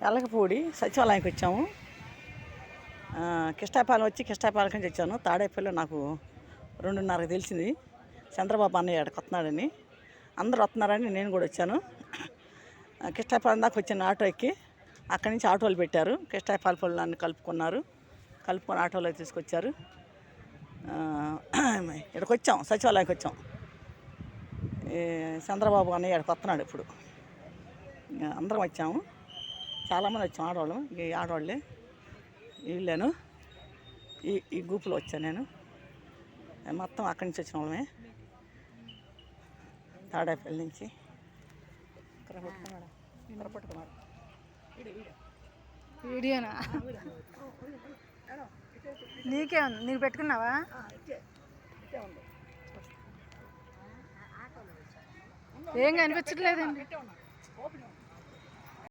ఎల్లకపూడి సచివాలయానికి వచ్చాము. కిష్టాపాలెం వచ్చి కిష్టాపాలెం నుంచి వచ్చాను. తాడేపల్లిలో నాకు 2:30కి తెలిసింది చంద్రబాబు అన్నయ్య ఆడకి వస్తున్నాడని. అందరూ వస్తున్నారని నేను కూడా వచ్చాను. కిష్టాపాలెం దాకా వచ్చాను ఆటో ఎక్కి. అక్కడి నుంచి ఆటోలు పెట్టారు. కిష్టాపాలెం నన్ను కలుపుకొని ఆటోలో తీసుకొచ్చారు. ఇక్కడికి వచ్చాం, సచివాలయానికి వచ్చాం. చంద్రబాబు అన్నయ్య ఆడకి వస్తున్నాడు ఇప్పుడు. అందరం వచ్చాము, చాలామంది వచ్చాం ఆడవాళ్ళు. ఈ ఆడవాళ్ళే వీళ్ళేను, ఈ గ్రూపులో వచ్చాను నేను. మొత్తం అక్కడి నుంచి వచ్చిన వాళ్ళమే, తాడేపల్లి నుంచి. వీడియోనా? నీకే ఉంది, నీకు పెట్టుకున్నావా? ఏం కనిపించట్లేదండి.